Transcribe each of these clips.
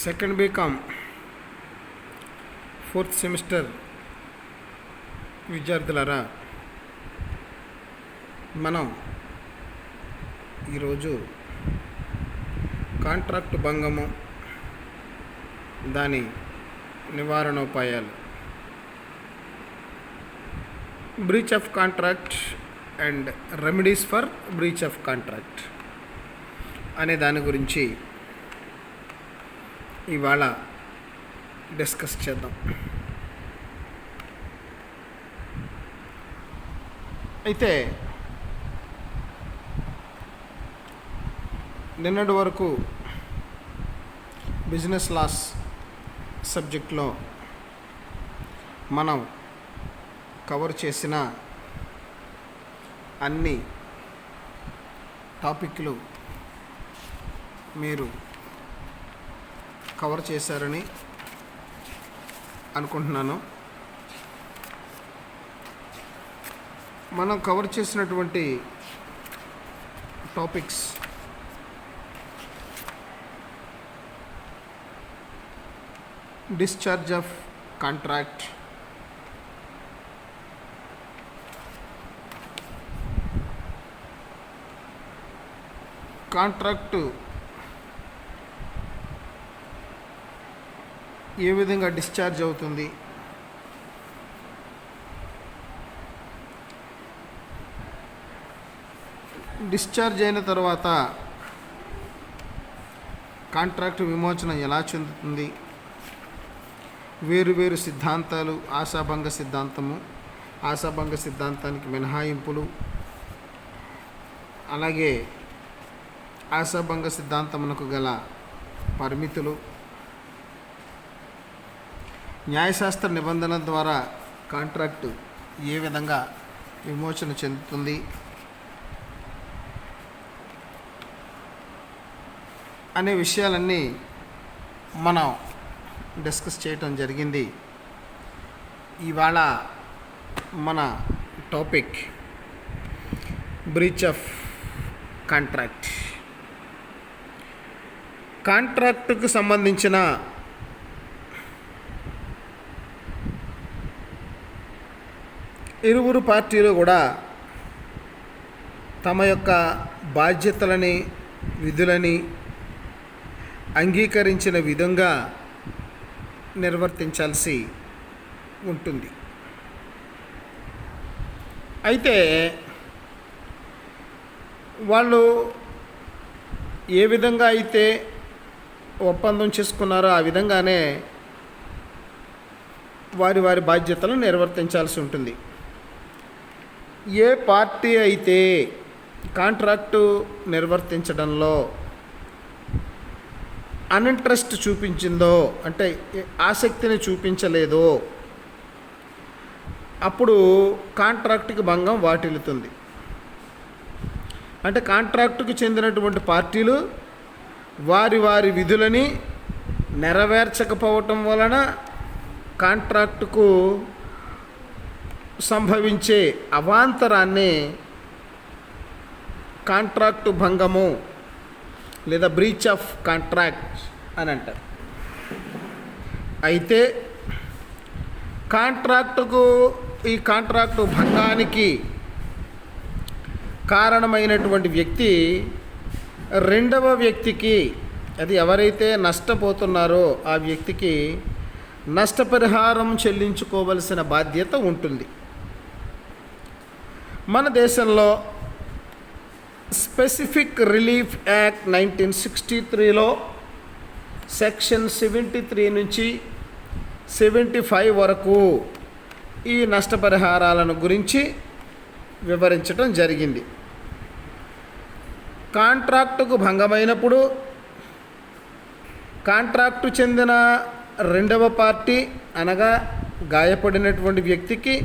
Second BCom fourth semester విద్యార్థులారా, మనం ఈరోజు కాంట్రాక్ట్ భంగము, దాని నివారణోపాయాలు, breach of contract and remedies for breach of contract అనే దాని గురించి ఇవాళ డిస్కస్ చేద్దాం. అయితే నిన్నటి వరకు బిజినెస్ లాస్ సబ్జెక్ట్లో మనం కవర్ చేసిన అన్ని టాపిక్లు మీరు కవర్ చేశారని అనుకుంటున్నాను. మనం కవర్ చేసినటువంటి topics discharge of contract, contract ఏ విధంగా డిశ్చార్జ్ అవుతుంది, డిశ్చార్జ్ అయిన తర్వాత కాంట్రాక్ట్ విమోచన ఎలా చెందుతుంది, వేరు సిద్ధాంతాలు, ఆశాభంగ సిద్ధాంతము, ఆశాభంగ సిద్ధాంతానికి మినహాయింపులు, అలాగే ఆశాభంగ సిద్ధాంతమునకు గల పరిమితులు, న్యాయశాస్త్ర నిబంధనల ద్వారా కాంట్రాక్టు ఏ విధంగా విమోచన చెందుతుంది అనే విషయాలన్నీ మనం డిస్కస్ చేయటం జరిగింది. ఇవాళ మన టాపిక్ బ్రీచ్ ఆఫ్ కాంట్రాక్ట్. కాంట్రాక్టుకు సంబంధించిన ఇరువురు పార్టీలు కూడా తమ యొక్క బాధ్యతలని, విధులని అంగీకరించిన విధంగా నిర్వర్తించాల్సి ఉంటుంది. అయితే వాళ్ళు ఏ విధంగా అయితే ఒప్పందం చేసుకున్నారో ఆ విధంగానే వారి బాధ్యతలను నిర్వర్తించాల్సి ఉంటుంది. ఏ పార్టీ అయితే కాంట్రాక్టు నిర్వర్తించడంలో అన్ఇంట్రెస్ట్ చూపించిందో, అంటే ఆసక్తిని చూపించలేదో, అప్పుడు కాంట్రాక్టుకి భంగం వాటిల్లుతుంది. అంటే కాంట్రాక్టుకు చెందినటువంటి పార్టీలు వారి విధులని నెరవేర్చకపోవటం వలన కాంట్రాక్టుకు సంభవించే అవాంతరాన్ని కాంట్రాక్టు భంగము లేదా బ్రీచ్ ఆఫ్ కాంట్రాక్ట్ అని అంటారు. అయితే ఈ కాంట్రాక్టు భంగానికి కారణమైనటువంటి వ్యక్తి రెండవ వ్యక్తికి, అది ఎవరైతే నష్టపోతున్నారో ఆ వ్యక్తికి నష్టపరిహారం చెల్లించుకోవలసిన బాధ్యత ఉంటుంది. మన దేశంలో స్పెసిఫిక్ రిలీఫ్ యాక్ట్ 1963లో సెక్షన్ 73 నుంచి 75 వరకు ఈ నష్టపరిహారాలను గురించి వివరించడం జరిగింది. కాంట్రాక్టుకు భంగమైనప్పుడు కాంట్రాక్టు చెందిన రెండవ పార్టీ అనగా గాయపడినటువంటి వ్యక్తికి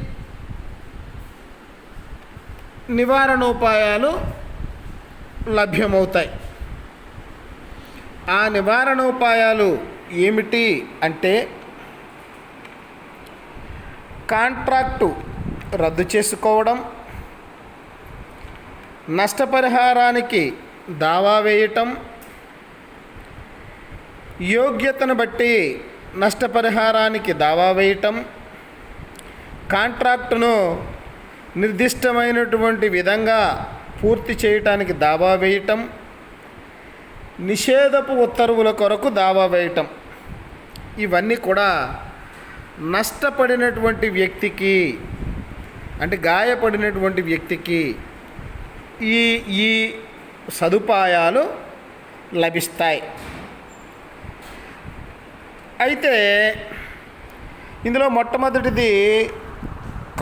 నివారణోపాయాలు లభ్యమవుతాయి. ఆ నివారణోపాయాలు ఏమిటి అంటే, కాంట్రాక్టు రద్దు చేసుకోవడం, నష్టపరిహారానికి దావా వేయటం, యోగ్యతను బట్టి నష్టపరిహారానికి దావా వేయటం, కాంట్రాక్టును నిర్దిష్టమైనటువంటి విధంగా పూర్తి చేయటానికి దావా వేయటం, నిషేధపు ఉత్తర్వుల కొరకు దావా వేయటం, ఇవన్నీ కూడా నష్టపడినటువంటి వ్యక్తికి అంటే గాయపడినటువంటి వ్యక్తికి ఈ ఈ సదుపాయాలు లభిస్తాయి. అయితే ఇందులో మొట్టమొదటిది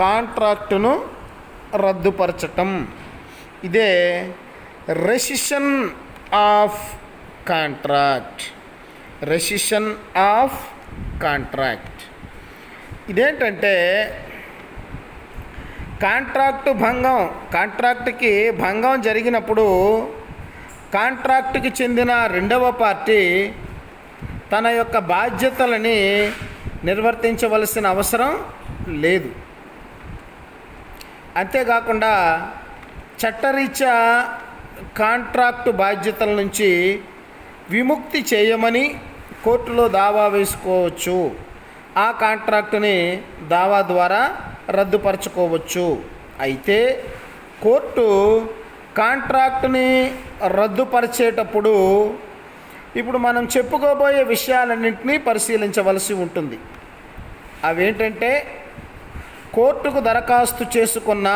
కాంట్రాక్టును రద్దుపరచటం. ఇదే recession of contract. Recession of contract ఇదేంటంటే కాంట్రాక్టుకి భంగం జరిగినప్పుడు కాంట్రాక్టుకి చెందిన రెండవ పార్టీ తన యొక్క బాధ్యతలని నిర్వర్తించవలసిన అవసరం లేదు. అంతేకాకుండా చట్టరీత్యా కాంట్రాక్టు బాధ్యతల నుంచి విముక్తి చేయమని కోర్టులో దావా వేసుకోవచ్చు. ఆ కాంట్రాక్టుని దావా ద్వారా రద్దుపరచుకోవచ్చు. అయితే కోర్టు కాంట్రాక్టుని రద్దుపరిచేటప్పుడు ఇప్పుడు మనం చెప్పుకోబోయే విషయాలన్నింటినీ పరిశీలించవలసి ఉంటుంది. అవేంటంటే కోర్టుకు దరఖాస్తు చేసుకున్న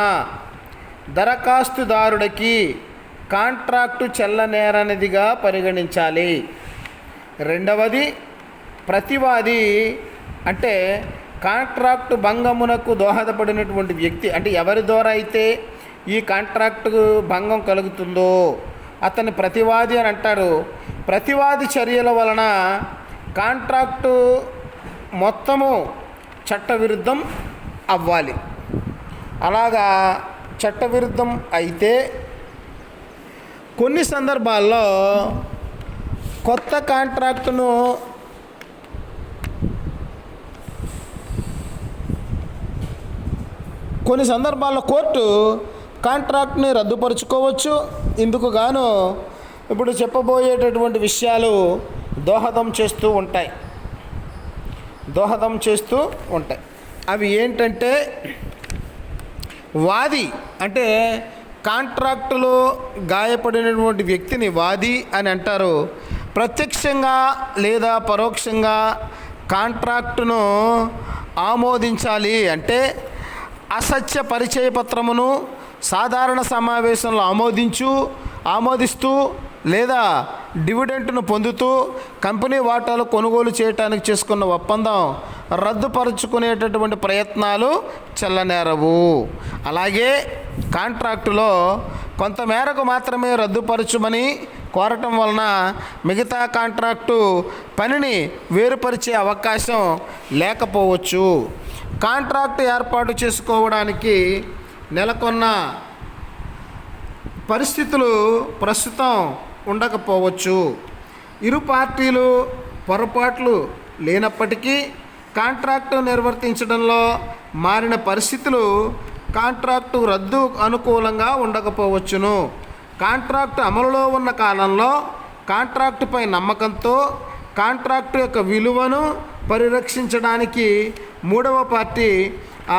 దరఖాస్తుదారుడికి కాంట్రాక్టు చెల్లనేరనిదిగా పరిగణించాలి. రెండవది, ప్రతివాది అంటే కాంట్రాక్టు భంగమునకు దోహదపడినటువంటి వ్యక్తి అంటే ఎవరి ద్వారా అయితే ఈ కాంట్రాక్టు భంగం కలుగుతుందో అతని ప్రతివాది అని అంటారు. ప్రతివాది చర్యల వలన కాంట్రాక్టు మొత్తము చట్టవిరుద్ధం అవ్వాలి. అలాగా చట్టవిరుద్ధం అయితే కొన్ని సందర్భాల్లో కొత్త కాంట్రాక్టును కొన్ని సందర్భాల్లో కోర్టు కాంట్రాక్ట్ని రద్దుపరుచుకోవచ్చు. ఇందుకు గాను ఇప్పుడు చెప్పబోయేటటువంటి విషయాలు దోహదం చేస్తూ ఉంటాయి. అవి ఏంటంటే వాది అంటే కాంట్రాక్టులో గాయపడినటువంటి వ్యక్తిని వాది అని అంటారు. ప్రత్యక్షంగా లేదా పరోక్షంగా కాంట్రాక్టును ఆమోదించాలి అంటే అసత్య పరిచయ పత్రమును సాధారణ సమావేశంలో ఆమోదిస్తూ లేదా డివిడెంట్ను పొందుతూ కంపెనీ వాటాలు కొనుగోలు చేయడానికి చేసుకున్న ఒప్పందం రద్దుపరుచుకునేటటువంటి ప్రయత్నాలు చెల్లనేరవు. అలాగే కాంట్రాక్టులో కొంతమేరకు మాత్రమే రద్దుపరచుమని కోరటం వలన మిగతా కాంట్రాక్టు పనిని వేరుపరిచే అవకాశం లేకపోవచ్చు. కాంట్రాక్టు ఏర్పాటు చేసుకోవడానికి నెలకొన్న పరిస్థితులు ప్రస్తుతం ఉండకపోవచ్చు. ఇరు పార్టీలు పొరపాట్లు లేనప్పటికీ కాంట్రాక్టు నిర్వర్తించడంలో మారిన పరిస్థితులు కాంట్రాక్టు రద్దు అనుకూలంగా ఉండకపోవచ్చును. కాంట్రాక్టు అమలులో ఉన్న కాలంలో కాంట్రాక్టుపై నమ్మకంతో కాంట్రాక్టు యొక్క విలువను పరిరక్షించడానికి మూడవ పార్టీ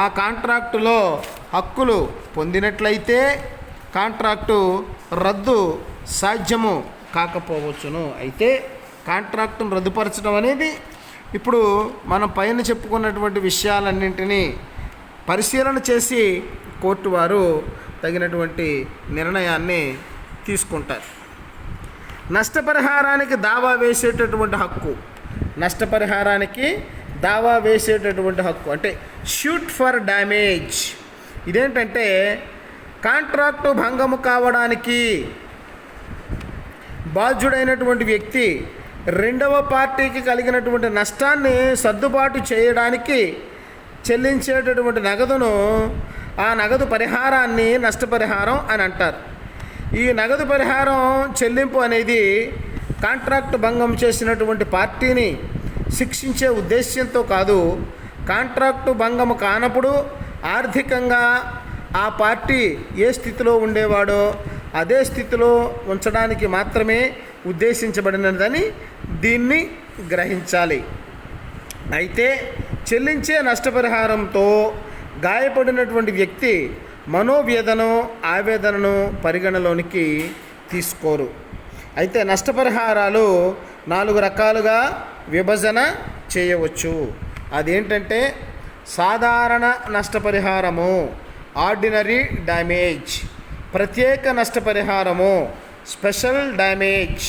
ఆ కాంట్రాక్టులో హక్కులు పొందినట్లయితే కాంట్రాక్టు రద్దు సాధ్యము కాకపోవచ్చును. అయితే కాంట్రాక్టును రద్దుపరచడం అనేది ఇప్పుడు మనం పైన చెప్పుకున్నటువంటి విషయాలన్నింటినీ పరిశీలన చేసి కోర్టు వారు తగినటువంటి నిర్ణయాన్ని తీసుకుంటారు. నష్టపరిహారానికి దావా వేసేటటువంటి హక్కు అంటే షూట్ ఫర్ డ్యామేజ్. ఇదేంటంటే కాంట్రాక్టు భంగము కావడానికి బాధ్యుడైనటువంటి వ్యక్తి రెండవ పార్టీకి కలిగినటువంటి నష్టాన్ని సర్దుబాటు చేయడానికి చెల్లించేటటువంటి నగదును ఆ నగదు పరిహారాన్ని నష్టపరిహారం అని అంటారు. ఈ నగదు పరిహారం చెల్లింపు అనేది కాంట్రాక్టు భంగం చేసినటువంటి పార్టీని శిక్షించే ఉద్దేశ్యంతో కాదు, కాంట్రాక్టు భంగము కానప్పుడు ఆర్థికంగా ఆ పార్టీ ఏ స్థితిలో ఉండేవాడో అదే స్థితిలో ఉంచడానికి మాత్రమే ఉద్దేశించబడినదని దీన్ని గ్రహించాలి. అయితే చెల్లించే నష్టపరిహారంతో గాయపడినటువంటి వ్యక్తి మనోవేదన ఆవేదనను పరిగణలోనికి తీసుకోరు. అయితే నష్టపరిహారాలు 4 రకాలుగా విభజన చేయవచ్చు. అదేంటంటే సాధారణ నష్టపరిహారము, ఆర్డినరీ డ్యామేజ్, ప్రత్యేక నష్టపరిహారము, స్పెషల్ డ్యామేజ్,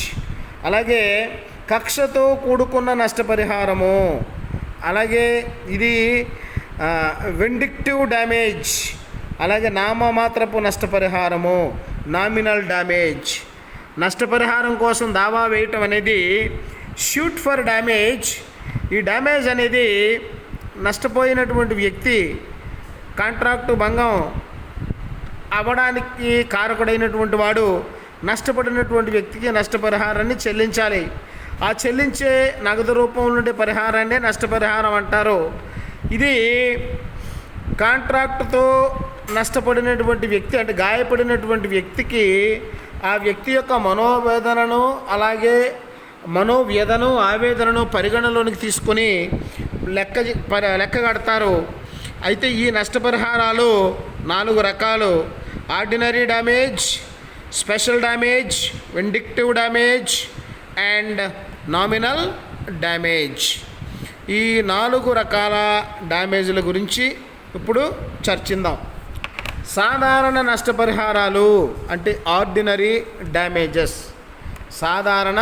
అలాగే కక్షతో కూడుకున్న నష్టపరిహారము, అలాగే ఇది వెండిక్టివ్ డ్యామేజ్, అలాగే నామమాత్రపు నష్టపరిహారము, నామినల్ డ్యామేజ్. నష్టపరిహారం కోసం దావా వేయటం అనేది షూట్ ఫర్ డ్యామేజ్. ఈ డ్యామేజ్ అనేది నష్టపోయినటువంటి వ్యక్తి కాంట్రాక్టు భంగం అవ్వడానికి కారకుడైనటువంటి వాడు నష్టపడినటువంటి వ్యక్తికి నష్టపరిహారాన్ని చెల్లించాలి. ఆ చెల్లించే నగదు రూపంలో ఉండే పరిహారాన్ని నష్టపరిహారం అంటారు. ఇది కాంట్రాక్టుతో నష్టపడినటువంటి వ్యక్తి అంటే గాయపడినటువంటి వ్యక్తికి ఆ వ్యక్తి యొక్క మనోవేదనను అలాగే మనోవ్యధను ఆవేదనను పరిగణలోనికి తీసుకొని లెక్క కడతారు. అయితే ఈ నష్టపరిహారాలు 4 రకాలు: ordinary damage, special damage, vindictive damage and nominal damage. ఈ 4 రకాల డ్యామేజ్ల గురించి ఇప్పుడు చర్చిద్దాం. సాధారణ నష్టపరిహారాలు అంటే ఆర్డినరీ డ్యామేజెస్, సాధారణ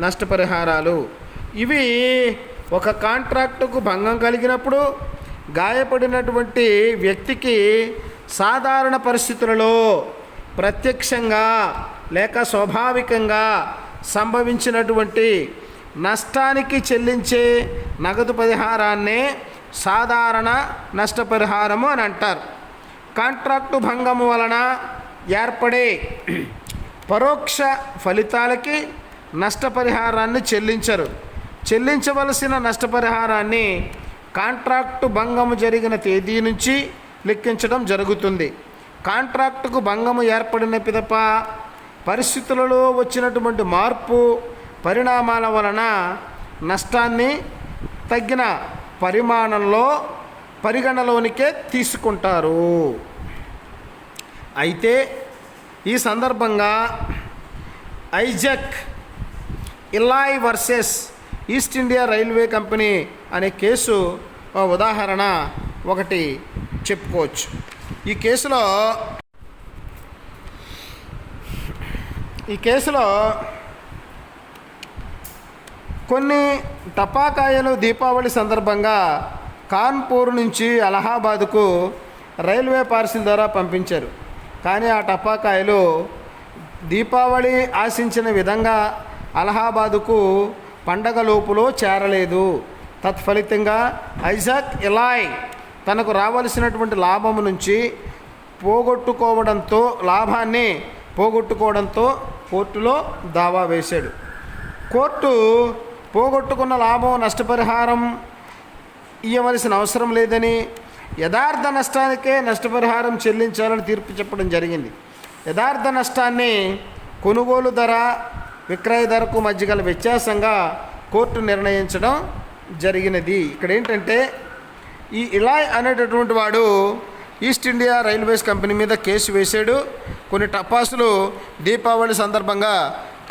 నష్టపరిహారాలు. ఇవి ఒక కాంట్రాక్టుకు భంగం కలిగినప్పుడు గాయపడినటువంటి వ్యక్తికి సాధారణ పరిస్థితులలో ప్రత్యక్షంగా లేక స్వాభావికంగా సంభవించినటువంటి నష్టానికి చెల్లించే నగదు పరిహారాన్నే సాధారణ నష్టపరిహారము అని అంటారు. కాంట్రాక్టు భంగము వలన ఏర్పడే పరోక్ష ఫలితాలకి నష్టపరిహారాన్ని చెల్లించరు. చెల్లించవలసిన నష్టపరిహారాన్ని కాంట్రాక్టు భంగము జరిగిన తేదీ నుంచి లెక్కించడం జరుగుతుంది. కాంట్రాక్టుకు భంగము ఏర్పడిన పిదప పరిస్థితులలో వచ్చినటువంటి మార్పు పరిణామాల వలన నష్టాన్ని తగ్గిన పరిమాణంలో పరిగణలోనికే తీసుకుంటారు. అయితే ఈ సందర్భంగా Isaac Eli versus East India Railway Company అనే కేసు ఉదాహరణ ఒకటి చెప్పుకోవచ్చు. ఈ కేసులో కొన్ని టపాకాయలు దీపావళి సందర్భంగా కాన్పూర్ నుంచి అలహాబాద్కు రైల్వే పార్సిల్ ద్వారా పంపించారు. కానీ ఆ టపాకాయలు దీపావళి ఆశించిన విధంగా అలహాబాదుకు పండగ లోపులో చేరలేదు. తత్ఫలితంగా ఐజాక్ ఇలాయ్ తనకు రావలసినటువంటి లాభము నుంచి లాభాన్ని పోగొట్టుకోవడంతో కోర్టులో దావా వేశాడు. కోర్టు పోగొట్టుకున్న లాభం నష్టపరిహారం ఇవ్వవలసిన అవసరం లేదని, యథార్థ నష్టానికే నష్టపరిహారం చెల్లించాలని తీర్పు చెప్పడం జరిగింది. యథార్థ నష్టాన్ని కొనుగోలు ధర విక్రయ ధరకు మధ్య గల వ్యత్యాసంగా కోర్టు నిర్ణయించడం జరిగినది. ఇక్కడ ఏంటంటే ఈ ఇలాయ్ అనేటటువంటి వాడు ఈస్ట్ ఇండియా రైల్వేస్ కంపెనీ మీద కేసు వేశాడు. కొన్ని టపాసులు దీపావళి సందర్భంగా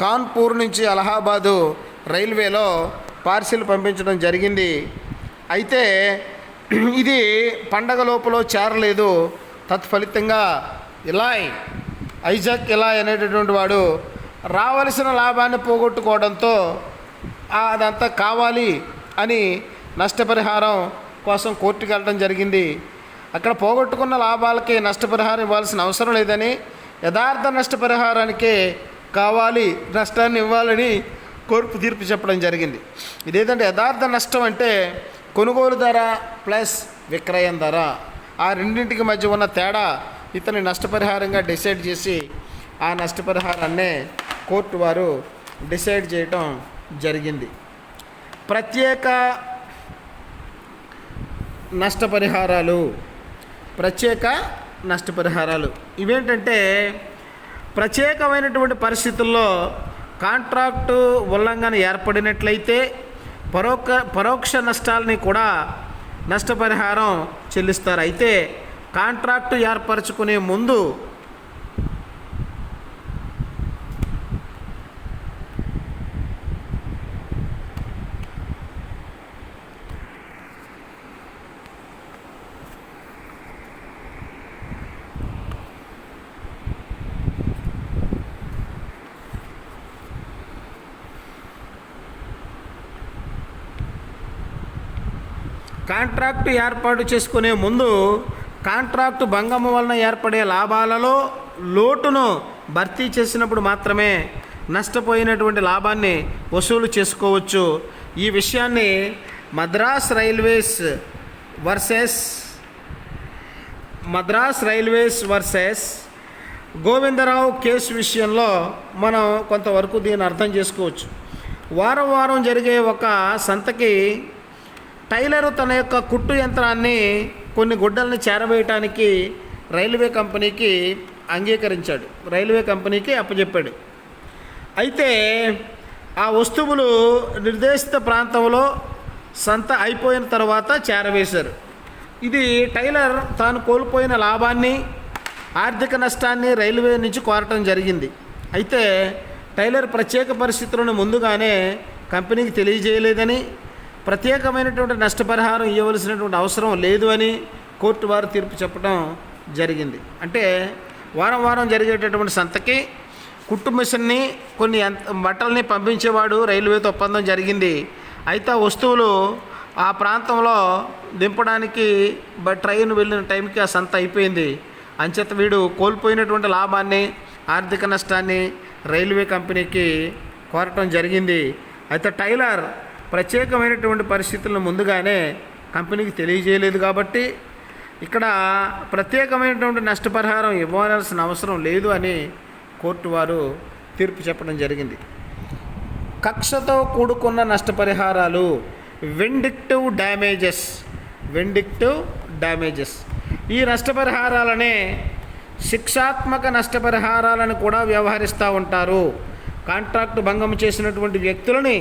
కాన్పూర్ నుంచి అలహాబాదు రైల్వేలో పార్సిల్ పంపించడం జరిగింది. అయితే ఇది పండగ లోపల చేరలేదు. తత్ఫలితంగా ఐజాక్ ఇలాయ్ అనేటటువంటి వాడు రావలసిన లాభాన్ని పోగొట్టుకోవడంతో అదంతా కావాలి అని నష్టపరిహారం కోసం కోర్టుకు వెళ్ళడం జరిగింది. అక్కడ పోగొట్టుకున్న లాభాలకి నష్టపరిహారం ఇవ్వాల్సిన అవసరం లేదని, యథార్థ నష్టపరిహారానికే కావాలి నష్టాన్ని ఇవ్వాలని కోర్టు తీర్పు చెప్పడం జరిగింది. ఇదేంటంటే యథార్థ నష్టం అంటే కొనుగోలు ధర ప్లస్ విక్రయం ధర, ఆ రెండింటికి మధ్య ఉన్న తేడా ఇతని నష్టపరిహారంగా డిసైడ్ చేసి ఆ నష్టపరిహారాన్నే కోర్టు వారు డిసైడ్ చేయటం జరిగింది. ప్రత్యేక నష్టపరిహారాలు ఇవేంటంటే ప్రత్యేకమైనటువంటి పరిస్థితుల్లో కాంట్రాక్టు ఉల్లంఘన ఏర్పడినట్లయితే పరోక్ష నష్టాలని కూడా నష్టపరిహారం చెల్లిస్తారు. అయితే కాంట్రాక్టు ఏర్పరచుకునే ముందు కాంట్రాక్టు ఏర్పాటు చేసుకునే ముందు కాంట్రాక్టు భంగం వలన ఏర్పడే లాభాలలో లోటును భర్తీ చేసినప్పుడు మాత్రమే నష్టపోయినటువంటి లాభాన్ని వసూలు చేసుకోవచ్చు. ఈ విషయాన్ని Madras railways versus Govindarao case విషయంలో మనం కొంతవరకు దీన్ని అర్థం చేసుకోవచ్చు. వారం వారం జరిగే ఒక సంతకి టైలరు తన యొక్క కుట్టు యంత్రాన్ని కొన్ని గుడ్డల్ని చేరవేయటానికి రైల్వే కంపెనీకి అంగీకరించాడు, రైల్వే కంపెనీకి అప్పచెప్పాడు. అయితే ఆ వస్తువులు నిర్దేశిత ప్రాంతంలో సంత అయిపోయిన తర్వాత చేరవేశారు. ఇది టైలర్ తాను కోల్పోయిన లాభాన్ని, ఆర్థిక నష్టాన్ని రైల్వే నుంచి కోరటం జరిగింది. అయితే టైలర్ ప్రత్యేక పరిస్థితులను ముందుగానే కంపెనీకి తెలియజేయలేదని, ప్రత్యేకమైనటువంటి నష్టపరిహారం ఇవ్వవలసినటువంటి అవసరం లేదు అని కోర్టు వారు తీర్పు చెప్పడం జరిగింది. అంటే వారం వారం జరిగేటటువంటి సంతకి కుట్టు మిషన్ని కొన్ని బట్టల్ని పంపించేవాడు రైల్వేతో ఒప్పందం జరిగింది. అయితే ఆ వస్తువులు ఆ ప్రాంతంలో దింపడానికి ట్రైన్ వెళ్ళిన టైంకి ఆ సంత అయిపోయింది. అంచేత వీడు కోల్పోయినటువంటి లాభాన్ని, ఆర్థిక నష్టాన్ని రైల్వే కంపెనీకి కోరటం జరిగింది. అయితే టైలర్ ప్రత్యేకమైనటువంటి పరిస్థితులను ముందుగానే కంపెనీకి తెలియజేయలేదు కాబట్టి ఇక్కడ ప్రత్యేకమైనటువంటి నష్టపరిహారం ఇవ్వాల్సిన అవసరం లేదు అని కోర్టు వారు తీర్పు చెప్పడం జరిగింది. కక్షతో కూడుకున్న నష్టపరిహారాలు విండిక్టివ్ డ్యామేజెస్ ఈ నష్టపరిహారాలనే శిక్షాత్మక నష్టపరిహారాలను కూడా వ్యవహరిస్తూ ఉంటారు. కాంట్రాక్టు భంగం చేసినటువంటి వ్యక్తులని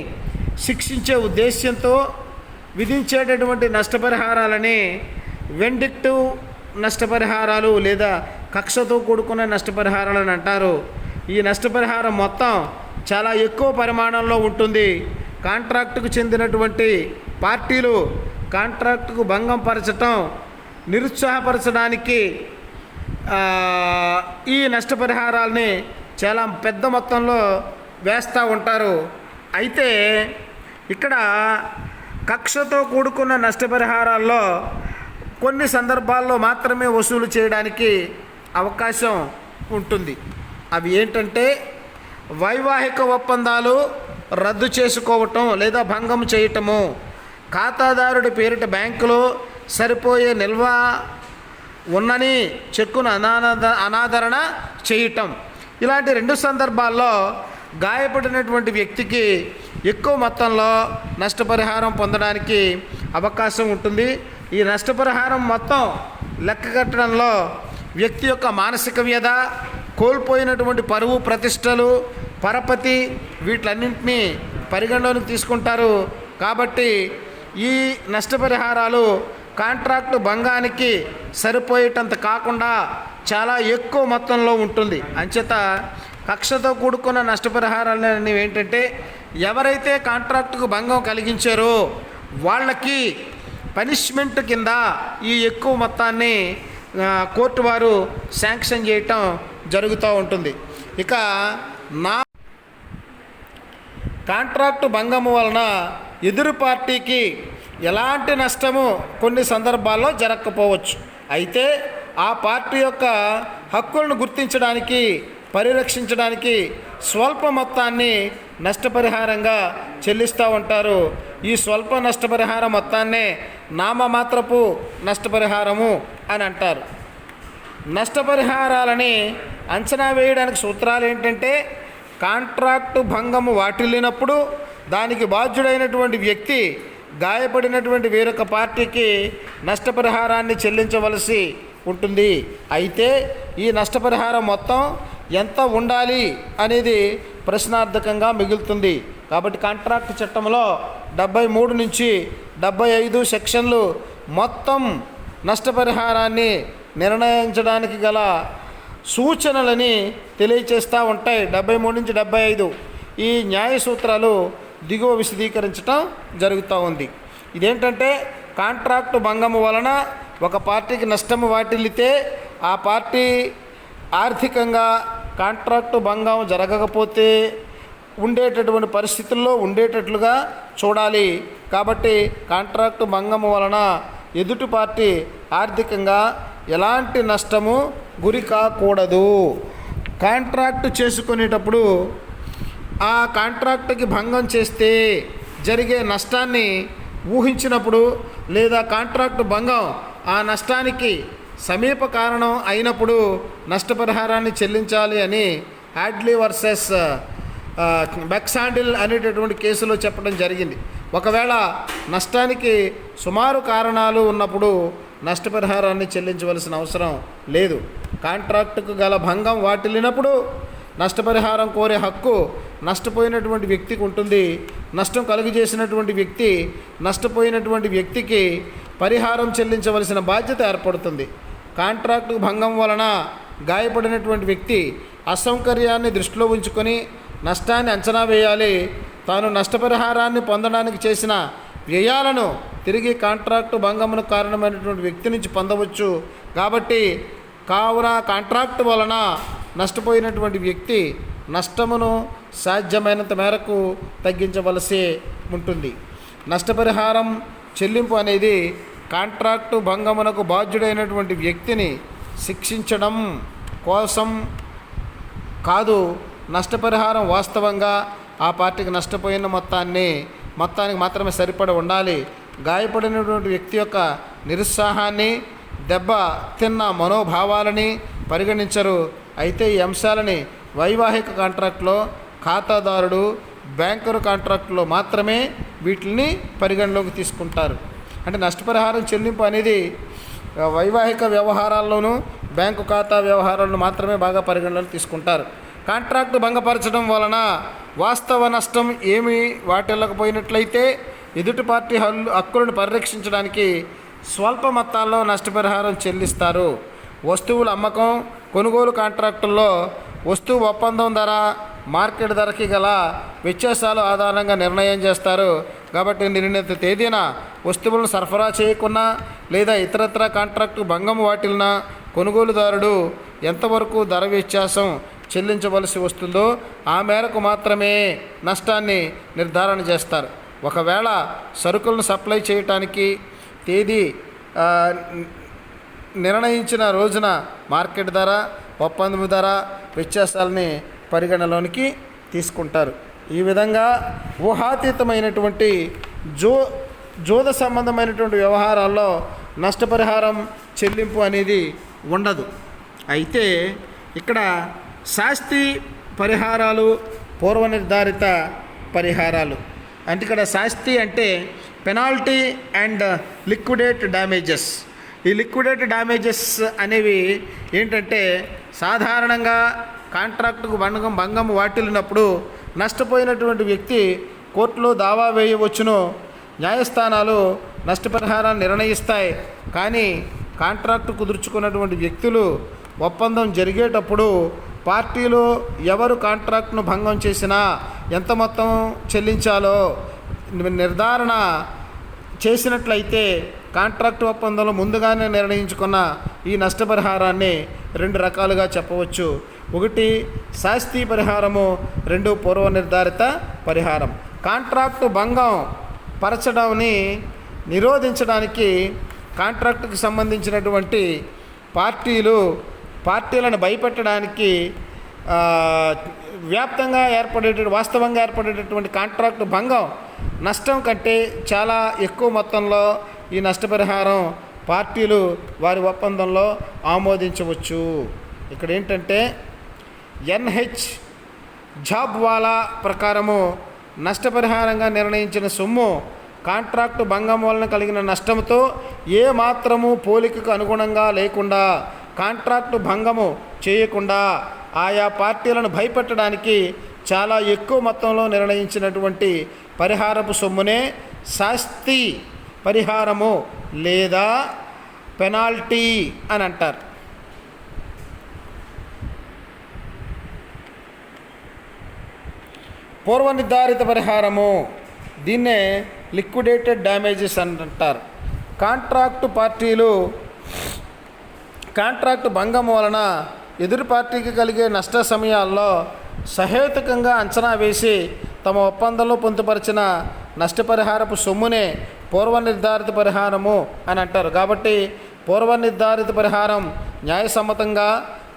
శిక్షించే ఉద్దేశ్యంతో విధించేటటువంటి నష్టపరిహారాలని విండిక్టివ్ నష్టపరిహారాలు లేదా కక్షతో కూడుకున్న నష్టపరిహారాలని అంటారు. ఈ నష్టపరిహారం మొత్తం చాలా ఎక్కువ పరిమాణంలో ఉంటుంది. కాంట్రాక్టుకు చెందినటువంటి పార్టీలు కాంట్రాక్టుకు భంగం పరచటం, నిరుత్సాహపరచడానికి ఈ నష్టపరిహారాలని చాలా పెద్ద మొత్తంలో వేస్తూ ఉంటారు. అయితే ఇక్కడ కక్షతో కూడుకున్న నష్టపరిహారాల్లో కొన్ని సందర్భాల్లో మాత్రమే వసూలు చేయడానికి అవకాశం ఉంటుంది. అవి ఏంటంటే వైవాహిక ఒప్పందాలు రద్దు చేసుకోవటం లేదా భంగం చేయటము, ఖాతాదారుడి పేరిట బ్యాంకులో సరిపోయే నిల్వ ఉన్నని చెక్కును అనాదరణ చేయటం. ఇలాంటి రెండు సందర్భాల్లో గాయపడినటువంటి వ్యక్తికి ఎక్కువ మొత్తంలో నష్టపరిహారం పొందడానికి అవకాశం ఉంటుంది. ఈ నష్టపరిహారం మొత్తం లెక్క కట్టడంలో వ్యక్తి యొక్క మానసిక వ్యధ, కోల్పోయినటువంటి పరువు ప్రతిష్టలు, పరపతి వీటన్నింటినీ పరిగణలోకి తీసుకుంటారు. కాబట్టి ఈ నష్టపరిహారాలు కాంట్రాక్టు భంగానికి సరిపోయేటంత కాకుండా చాలా ఎక్కువ మొత్తంలో ఉంటుంది. అంచేత కక్షతో కూడుకున్న నష్టపరిహారాలు అనేవి ఏంటంటే ఎవరైతే కాంట్రాక్టుకు భంగం కలిగించారో వాళ్ళకి పనిష్మెంట్ కింద ఈ ఎక్కువ మొత్తాన్ని కోర్టు వారు శాంక్షన్ చేయటం జరుగుతూ ఉంటుంది. ఇక కాంట్రాక్టు భంగము వలన ఎదురు పార్టీకి ఎలాంటి నష్టము కొన్ని సందర్భాల్లో జరగకపోవచ్చు. అయితే ఆ పార్టీ యొక్క హక్కులను గుర్తించడానికి, పరిరక్షించడానికి స్వల్ప మొత్తాన్ని నష్టపరిహారంగా చెల్లిస్తూ ఉంటారు. ఈ స్వల్ప నష్టపరిహార మొత్తాన్నే నామమాత్రపు నష్టపరిహారము అని అంటారు. నష్టపరిహారాలని అంచనా వేయడానికి సూత్రాలు ఏంటంటే కాంట్రాక్టు భంగము వాటిల్లినప్పుడు దానికి బాధ్యుడైనటువంటి వ్యక్తి గాయపడినటువంటి వేరొక పార్టీకి నష్టపరిహారాన్ని చెల్లించవలసి ఉంటుంది. అయితే ఈ నష్టపరిహారం మొత్తం ఎంత ఉండాలి అనేది ప్రశ్నార్థకంగా మిగులుతుంది. కాబట్టి కాంట్రాక్ట్ చట్టంలో 73 నుంచి 75 సెక్షన్లు మొత్తం నష్టపరిహారాన్ని నిర్ణయించడానికి గల సూచనలని తెలియచేస్తూ ఉంటాయి. 73 నుంచి 75 ఈ న్యాయ సూత్రాలు దిగువ విశదీకరించడం జరుగుతూ ఉంది. ఇదేంటంటే కాంట్రాక్టు భంగము వలన ఒక పార్టీకి నష్టము వాటిల్లితే ఆ పార్టీ ఆర్థికంగా కాంట్రాక్టు భంగం జరగకపోతే ఉండేటటువంటి పరిస్థితుల్లో ఉండేటట్లుగా చూడాలి. కాబట్టి కాంట్రాక్టు భంగము వలన ఎదుటి పార్టీ ఆర్థికంగా ఎలాంటి నష్టము గురి కాకూడదు. కాంట్రాక్టు చేసుకునేటప్పుడు ఆ కాంట్రాక్టుకి భంగం చేస్తే జరిగే నష్టాన్ని ఊహించినప్పుడు లేదా కాంట్రాక్టు భంగం ఆ నష్టానికి సమీప కారణం అయినప్పుడు నష్టపరిహారాన్ని చెల్లించాలి అని హ్యాడ్లీ వర్సెస్ బెక్సాండిల్ అనేటటువంటి కేసులో చెప్పడం జరిగింది. ఒకవేళ నష్టానికి సుమారు కారణాలు ఉన్నప్పుడు నష్టపరిహారాన్ని చెల్లించవలసిన అవసరం లేదు. కాంట్రాక్టుకు గల భంగం వాటిల్లినప్పుడు నష్టపరిహారం కోరే హక్కు నష్టపోయినటువంటి వ్యక్తికి ఉంటుంది. నష్టం కలుగజేసినటువంటి వ్యక్తి నష్టపోయినటువంటి వ్యక్తికి పరిహారం చెల్లించవలసిన బాధ్యత ఏర్పడుతుంది. కాంట్రాక్టు భంగం వలన గాయపడినటువంటి వ్యక్తి అసౌకర్యాన్ని దృష్టిలో ఉంచుకొని నష్టాన్ని అంచనా వేయాలి. తాను నష్టపరిహారాన్ని పొందడానికి చేసిన వ్యయాలను తిరిగి కాంట్రాక్టు భంగమునకు కారణమైనటువంటి వ్యక్తి నుంచి పొందవచ్చు. కాబట్టి కావున కాంట్రాక్టు వలన నష్టపోయినటువంటి వ్యక్తి నష్టమును సాధ్యమైనంత మేరకు తగ్గించవలసి ఉంటుంది. నష్టపరిహారం చెల్లింపు అనేది కాంట్రాక్టు భంగమునకు బాధ్యుడైనటువంటి వ్యక్తిని శిక్షించడం కోసం కాదు. నష్టపరిహారం వాస్తవంగా ఆ పార్టీకి నష్టపోయిన మొత్తానికి మాత్రమే సరిపడి ఉండాలి. గాయపడినటువంటి వ్యక్తి యొక్క నిరుత్సాహాన్ని, దెబ్బ తిన్న మనోభావాలని పరిగణించరు. అయితే ఈ అంశాలని వైవాహిక కాంట్రాక్ట్లో ఖాతాదారుడు, బ్యాంకరు కాంట్రాక్టులో మాత్రమే వీటిని పరిగణలోకి తీసుకుంటారు. అంటే నష్టపరిహారం చెల్లింపు అనేది వైవాహిక వ్యవహారాల్లోనూ బ్యాంకు ఖాతా వ్యవహారాలను మాత్రమే బాగా పరిగణలోకి తీసుకుంటారు. కాంట్రాక్టు భంగపరచడం వలన వాస్తవ నష్టం ఏమీ వాటిల్లకపోయినట్లయితే ఎదుటి పార్టీ హక్కులను పరిరక్షించడానికి స్వల్ప మొత్తాల్లో నష్టపరిహారం చెల్లిస్తారు. వస్తువుల అమ్మకం, కొనుగోలు కాంట్రాక్టుల్లో వస్తువు ఒప్పందం ధర మార్కెట్ ధరకి గల వ్యత్యాసాలు ఆధారంగా నిర్ణయం చేస్తారు. కాబట్టి నిర్ణీత తేదీన వస్తువులను సరఫరా చేయకున్నా లేదా ఇతరత్ర కాంట్రాక్టు భంగం వాటిల్న కొనుగోలుదారుడు ఎంతవరకు ధర వ్యత్యాసం చెల్లించవలసి వస్తుందో ఆ మేరకు మాత్రమే నష్టాన్ని నిర్ధారణ చేస్తారు. ఒకవేళ సరుకులను సప్లై చేయటానికి తేదీ నిర్ణయించిన రోజున మార్కెట్ ధర, ఒప్పందం ధర వ్యత్యాసాలని పరిగణలోనికి తీసుకుంటారు. ఈ విధంగా ఊహాతీతమైనటువంటి జోద సంబంధమైనటువంటి వ్యవహారాల్లో నష్టపరిహారం చెల్లింపు అనేది ఉండదు. అయితే ఇక్కడ శాస్తి పరిహారాలు, పూర్వ నిర్ధారిత పరిహారాలు అంటే ఇక్కడ శాస్తి అంటే పెనాల్టీ అండ్ లిక్విడేట్ డ్యామేజెస్. ఈ లిక్విడేట్ డ్యామేజెస్ అనేవి ఏంటంటే సాధారణంగా కాంట్రాక్టుకు భంగం వాటిల్లినప్పుడు నష్టపోయినటువంటి వ్యక్తి కోర్టులో దావా వేయవచ్చును. న్యాయస్థానాలు నష్టపరిహారాన్ని నిర్ణయిస్తాయి. కానీ కాంట్రాక్టు కుదుర్చుకున్నటువంటి వ్యక్తులు ఒప్పందం జరిగేటప్పుడు పార్టీలో ఎవరు కాంట్రాక్ట్ను భంగం చేసినా ఎంత మొత్తం చెల్లించాలో నిర్ధారణ చేసినట్లయితే కాంట్రాక్ట్ ఒప్పందంలో ముందుగానే నిర్ణయించుకున్న ఈ నష్టపరిహారాన్ని 2 రకాలుగా చెప్పవచ్చు. 1 శాస్తి పరిహారము, 2 పూర్వ నిర్ధారిత పరిహారం. కాంట్రాక్టు భంగం పరచడాన్ని నిరోధించడానికి కాంట్రాక్టుకు సంబంధించినటువంటి పార్టీలను భయపెట్టడానికి వాస్తవంగా ఏర్పడేటటువంటి కాంట్రాక్టు భంగం నష్టం కంటే చాలా ఎక్కువ మొత్తంలో ఈ నష్టపరిహారం పార్టీలు వారి ఒప్పందంలో ఆమోదించవచ్చు. ఇక్కడ ఏంటంటే ఎన్హెచ్ జాబ్వాలా ప్రకారము నష్టపరిహారంగా నిర్ణయించిన సొమ్ము కాంట్రాక్టు భంగం వలన కలిగిన నష్టంతో ఏ మాత్రము పోలికకు అనుగుణంగా లేకుండా కాంట్రాక్టు భంగము చేయకుండా ఆయా పార్టీలను భయపెట్టడానికి చాలా ఎక్కువ మొత్తంలో నిర్ణయించినటువంటి పరిహారపు సొమ్మునే శాస్తి పరిహారము లేదా పెనాల్టీ అని అంటారు. పూర్వ నిర్ధారిత పరిహారము దీన్నే లిక్విడేటెడ్ డ్యామేజెస్ అని అంటారు. కాంట్రాక్టు భంగం వలన ఎదురు పార్టీకి కలిగే నష్ట సమయాల్లో సహేతుకంగా అంచనా వేసి తమ ఒప్పందంలో పొందుపరిచిన నష్టపరిహారపు సొమ్మునే పూర్వ నిర్ధారిత పరిహారము అని అంటారు. కాబట్టి పూర్వ నిర్ధారిత పరిహారం న్యాయసమ్మతంగా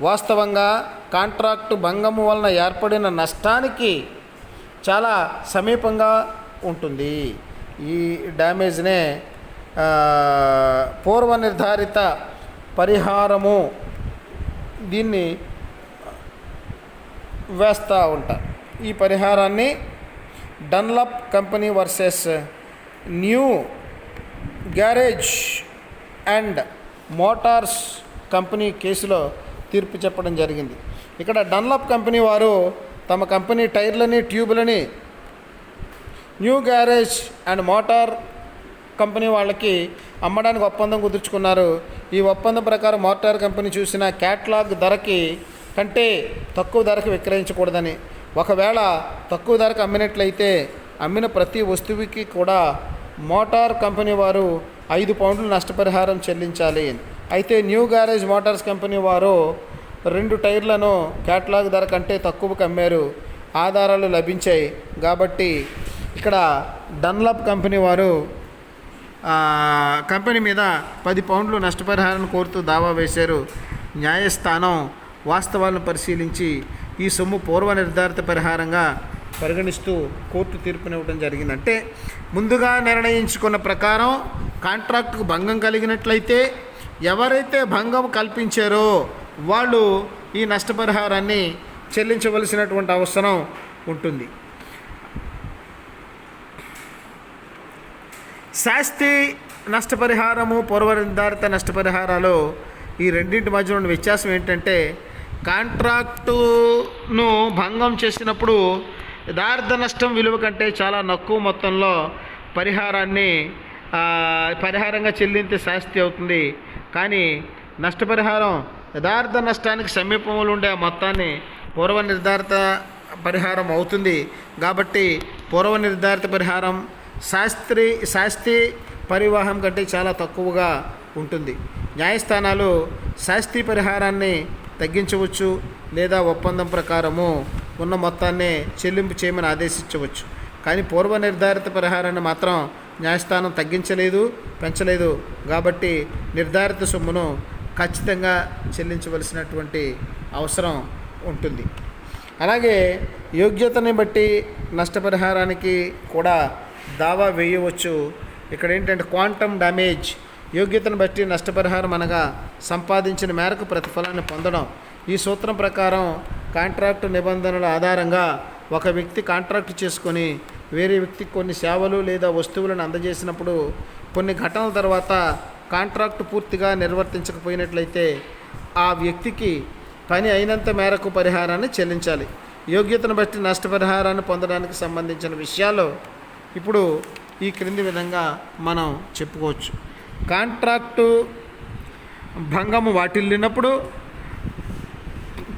వాస్తవంగా కాంట్రాక్టు భంగము వలన ఏర్పడిన నష్టానికి చాలా సమీపంగా ఉంటుంది. ఈ డ్యామేజ్నే పూర్వ నిర్ధారిత పరిహారము దీన్ని వేస్తూ ఉంటారు. ఈ పరిహారాన్ని Dunlop Company versus New Garage and Motors Company కేసులో తీర్పు చెప్పడం జరిగింది. ఇక్కడ డన్లప్ కంపెనీ వారు తమ కంపెనీ టైర్లని ట్యూబులని New Garage and Motor Company వాళ్ళకి అమ్మడానికి ఒప్పందం కుదుర్చుకున్నారు. ఈ ఒప్పందం ప్రకారం మోటార్ కంపెనీ చూసిన క్యాట్లాగ్ ధరకి కంటే తక్కువ ధరకు విక్రయించకూడదని, ఒకవేళ తక్కువ ధరకు అమ్మినట్లయితే అమ్మిన ప్రతి వస్తువుకి కూడా మోటార్ కంపెనీ వారు 5 పౌండ్లు నష్టపరిహారం చెల్లించాలి. అయితే న్యూ గ్యారేజ్ మోటార్స్ కంపెనీ వారు 2 టైర్లను క్యాట్లాగ్ ధర కంటే తక్కువకు అమ్మారు. ఆధారాలు లభించాయి కాబట్టి ఇక్కడ డన్లప్ కంపెనీ వారు కంపెనీ మీద 10 పౌండ్లు నష్టపరిహారం కోరుతూ దావా వేశారు. న్యాయస్థానం వాస్తవాలను పరిశీలించి ఈ సొమ్ము పూర్వ నిర్ధారిత పరిహారంగా పరిగణిస్తూ కోర్టు తీర్పునివ్వడం జరిగింది. అంటే ముందుగా నిర్ణయించుకున్న ప్రకారం కాంట్రాక్టుకు భంగం కలిగినట్లయితే ఎవరైతే భంగం కల్పించారో వాళ్ళు ఈ నష్టపరిహారాన్ని చెల్లించవలసినటువంటి అవసరం ఉంటుంది. శాస్తి నష్టపరిహారము పూర్వ నిర్ధారిత నష్టపరిహారాలు ఈ రెండింటి మధ్య ఉన్న వ్యత్యాసం ఏంటంటే కాంట్రాక్టును భంగం చేసినప్పుడు యథార్థ నష్టం విలువ కంటే చాలా తక్కువ మొత్తంలో పరిహారంగా చెల్లించే శాస్తి అవుతుంది. కానీ నష్టపరిహారం యథార్థ నష్టానికి సమీపంలో ఉండే మొత్తాన్ని పూర్వ నిర్ధారిత పరిహారం అవుతుంది. కాబట్టి పూర్వ నిర్ధారిత పరిహారం శాస్తి పరివాహం కంటే చాలా తక్కువగా ఉంటుంది. న్యాయస్థానాలు శాస్తి పరిహారాన్ని తగ్గించవచ్చు లేదా ఒప్పందం ప్రకారము ఉన్న మొత్తాన్ని చెల్లింపు చేయమని ఆదేశించవచ్చు. కానీ పూర్వ నిర్ధారిత పరిహారాన్ని మాత్రం న్యాయస్థానం తగ్గించలేదు, పెంచలేదు. కాబట్టి నిర్ధారిత సొమ్మును ఖచ్చితంగా చెల్లించవలసినటువంటి అవసరం ఉంటుంది. అలాగే యోగ్యతని బట్టి నష్టపరిహారానికి కూడా దావా వేయవచ్చు. ఇక్కడ ఏంటంటే క్వాంటమ్ డ్యామేజ్ యోగ్యతను బట్టి నష్టపరిహారం అనగా సంపాదించిన మేరకు ప్రతిఫలాన్ని పొందడం. ఈ సూత్రం ప్రకారం కాంట్రాక్టు నిబంధనల ఆధారంగా ఒక వ్యక్తి కాంట్రాక్టు చేసుకొని వేరే వ్యక్తికి కొన్ని సేవలు లేదా వస్తువులను అందజేసినప్పుడు కొన్ని ఘటనల తర్వాత కాంట్రాక్టు పూర్తిగా నిర్వర్తించకపోయినట్లయితే ఆ వ్యక్తికి పని అయినంత మేరకు పరిహారాన్ని చెల్లించాలి. యోగ్యతను బట్టి నష్టపరిహారాన్ని పొందడానికి సంబంధించిన విషయాలు ఇప్పుడు ఈ క్రింది విధంగా మనం చెప్పుకోవచ్చు. కాంట్రాక్టు భంగము వాటిల్లినప్పుడు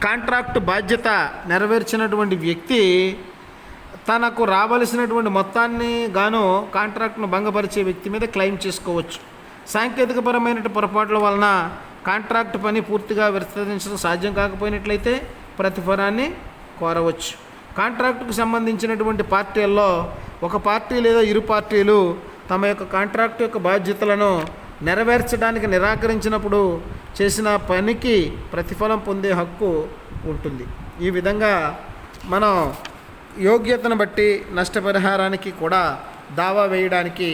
కాంట్రాక్టు బాధ్యత నెరవేర్చినటువంటి వ్యక్తి తనకు రావలసినటువంటి మొత్తాన్ని గాను కాంట్రాక్టును భంగపరిచే వ్యక్తి మీద క్లెయిమ్ చేసుకోవచ్చు. సాంకేతికపరమైన పొరపాట్ల వలన కాంట్రాక్టు పని పూర్తిగా విస్తరించడం సాధ్యం కాకపోయినట్లయితే ప్రతిఫలాన్ని కోరవచ్చు. కాంట్రాక్టుకు సంబంధించినటువంటి పార్టీల్లో ఒక పార్టీ లేదా ఇరు పార్టీలు తమ యొక్క కాంట్రాక్టు యొక్క బాధ్యతలను నెరవేర్చడానికి నిరాకరించినప్పుడు చేసిన పనికి ప్రతిఫలం పొందే హక్కు ఉంటుంది. ఈ విధంగా మనం యోగ్యతను బట్టి నష్టపరిహారానికి కూడా దావా వేయడానికి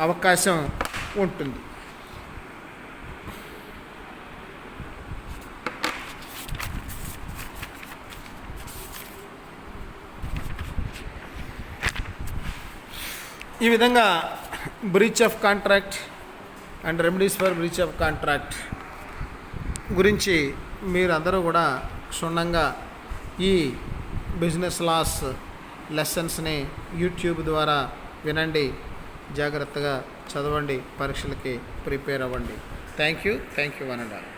అవకాశం ఉంటుంది. ఈ విధంగా breach of contract and remedies for breach of contract గురించి మీరందరూ కూడా క్షుణ్ణంగా ఈ బిజినెస్ లాస్ లెసన్స్ని యూట్యూబ్ ద్వారా వినండి, జాగ్రత్తగా చదవండి, పరీక్షలకి ప్రిపేర్ అవ్వండి. Thank you one and all.